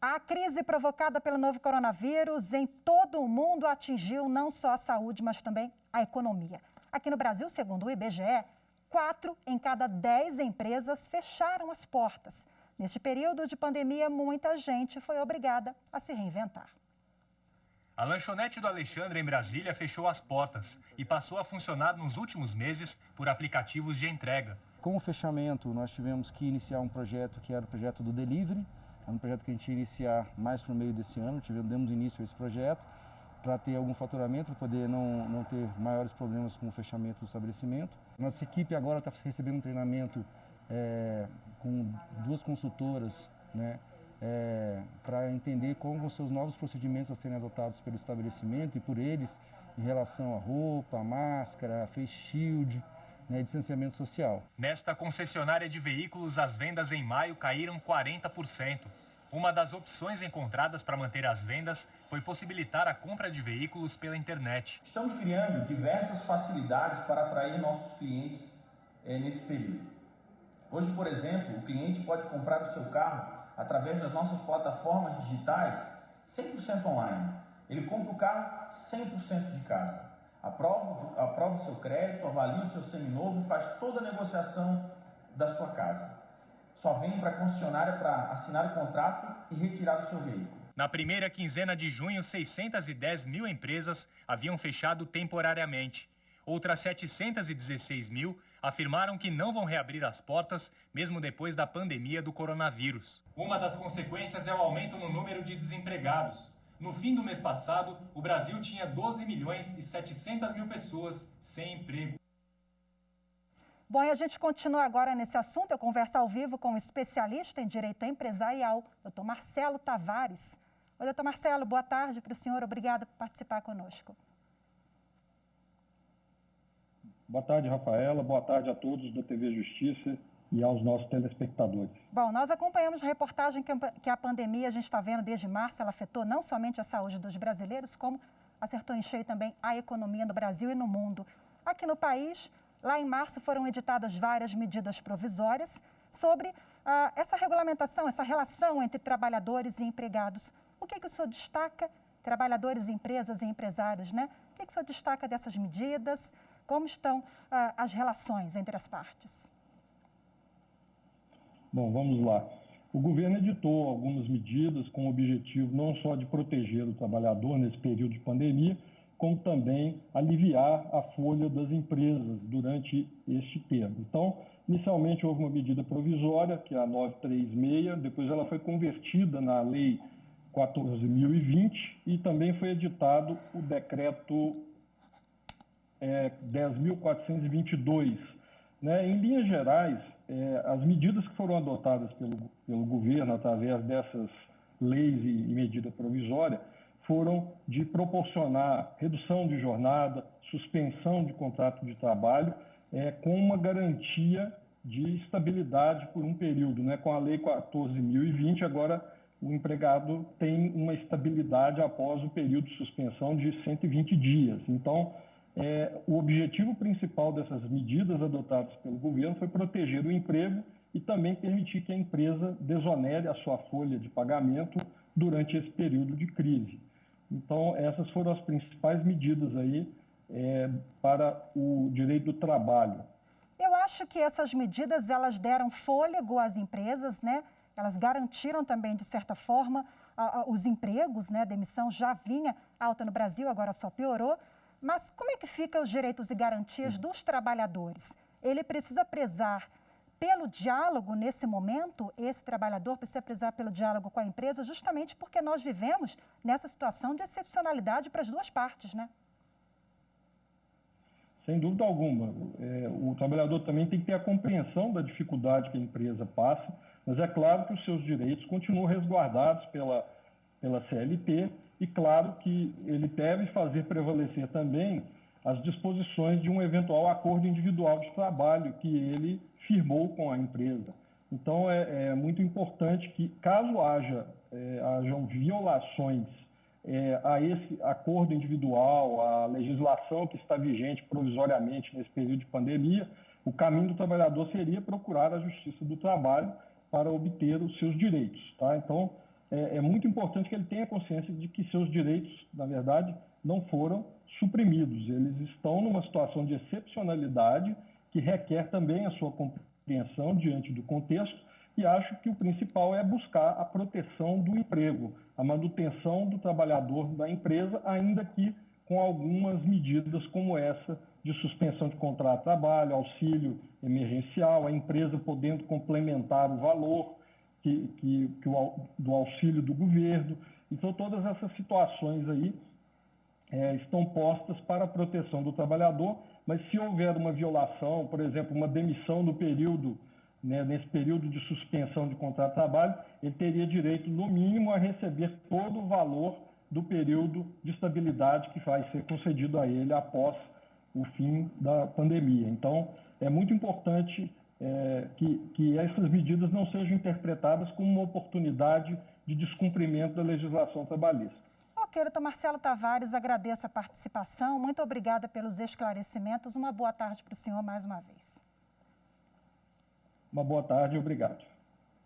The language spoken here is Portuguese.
A crise provocada pelo novo coronavírus em todo o mundo atingiu não só a saúde, mas também a economia. Aqui no Brasil, segundo o IBGE, 4 em cada 10 empresas fecharam as portas. Neste período de pandemia, muita gente foi obrigada a se reinventar. A lanchonete do Alexandre, em Brasília, fechou as portas e passou a funcionar nos últimos meses por aplicativos de entrega. Com o fechamento, nós tivemos que iniciar um projeto que era o projeto do delivery. É um projeto que a gente ia iniciar mais para o meio desse ano. Demos início a esse projeto para ter algum faturamento, para poder não ter maiores problemas com o fechamento do estabelecimento. Nossa equipe agora está recebendo um treinamento com 2 consultoras, né? Para entender como vão ser os novos procedimentos a serem adotados pelo estabelecimento e por eles em relação à roupa, máscara, face shield, né, distanciamento social. Nesta concessionária de veículos, as vendas em maio caíram 40%. Uma das opções encontradas para manter as vendas foi possibilitar a compra de veículos pela internet. Estamos criando diversas facilidades para atrair nossos clientes nesse período. Hoje, por exemplo, o cliente pode comprar o seu carro através das nossas plataformas digitais 100% online. Ele compra o carro 100% de casa. Aprova o seu crédito, avalia o seu seminovo e faz toda a negociação da sua casa. Só vem para a concessionária para assinar o contrato e retirar o seu veículo. Na primeira quinzena de junho, 610 mil empresas haviam fechado temporariamente. Outras 716 mil afirmaram que não vão reabrir as portas, mesmo depois da pandemia do coronavírus. Uma das consequências é o aumento no número de desempregados. No fim do mês passado, o Brasil tinha 12 milhões e 700 mil pessoas sem emprego. Bom, e a gente continua agora nesse assunto. Eu converso ao vivo com um especialista em direito empresarial, doutor Marcelo Tavares. Oi, doutor Marcelo, boa tarde para o senhor. Obrigada por participar conosco. Boa tarde, Rafaela. Boa tarde a todos da TV Justiça e aos nossos telespectadores. Bom, nós acompanhamos a reportagem que a pandemia, a gente está vendo desde março, ela afetou não somente a saúde dos brasileiros, como acertou em cheio também a economia no Brasil e no mundo. Aqui no país, lá em março, foram editadas várias medidas provisórias sobre essa regulamentação, essa relação entre trabalhadores e empregados. O que o senhor destaca, trabalhadores, empresas e empresários, né? O que o senhor destaca dessas medidas? Como estão as relações entre as partes? Bom, vamos lá. O governo editou algumas medidas com o objetivo não só de proteger o trabalhador nesse período de pandemia, como também aliviar a folha das empresas durante este tempo. Então, inicialmente houve uma medida provisória, que é a 936, depois ela foi convertida na Lei 14.020 e também foi editado o decreto 10.422. Né? Em linhas gerais, as medidas que foram adotadas pelo governo através dessas leis e medida provisória foram de proporcionar redução de jornada, suspensão de contrato de trabalho, com uma garantia de estabilidade por um período. Né? Com a Lei 14.020, agora o empregado tem uma estabilidade após o período de suspensão de 120 dias. Então, o objetivo principal dessas medidas adotadas pelo governo foi proteger o emprego e também permitir que a empresa desonere a sua folha de pagamento durante esse período de crise. Então, essas foram as principais medidas aí para o direito do trabalho. Eu acho que essas medidas, elas deram fôlego às empresas, né? Elas garantiram também, de certa forma, os empregos, né? A demissão já vinha alta no Brasil, agora só piorou. Mas como é que ficam os direitos e garantias dos trabalhadores? Ele precisa prezar pelo diálogo nesse momento? Esse trabalhador precisa prezar pelo diálogo com a empresa, justamente porque nós vivemos nessa situação de excepcionalidade para as duas partes, né? Sem dúvida alguma. O trabalhador também tem que ter a compreensão da dificuldade que a empresa passa, mas é claro que os seus direitos continuam resguardados pela CLT e claro que ele deve fazer prevalecer também as disposições de um eventual acordo individual de trabalho que ele firmou com a empresa. Então, é muito importante que, caso hajam violações a esse acordo individual, a legislação que está vigente provisoriamente nesse período de pandemia, o caminho do trabalhador seria procurar a Justiça do Trabalho para obter os seus direitos. Tá? Então, é muito importante que ele tenha consciência de que seus direitos, na verdade, não foram suprimidos. Eles estão numa situação de excepcionalidade que requer também a sua compreensão diante do contexto, e acho que o principal é buscar a proteção do emprego, a manutenção do trabalhador da empresa, ainda que com algumas medidas como essa de suspensão de contrato de trabalho, auxílio emergencial, a empresa podendo complementar o valor do auxílio do governo. Então, todas essas situações aí estão postas para a proteção do trabalhador, mas se houver uma violação, por exemplo, uma demissão no período, nesse período de suspensão de contrato de trabalho, ele teria direito, no mínimo, a receber todo o valor do período de estabilidade que vai ser concedido a ele após o fim da pandemia. Então, é muito importante que essas medidas não sejam interpretadas como uma oportunidade de descumprimento da legislação trabalhista. Ok, doutor Marcelo Tavares, agradeço a participação. Muito obrigada pelos esclarecimentos. Uma boa tarde para o senhor mais uma vez. Uma boa tarde e obrigado.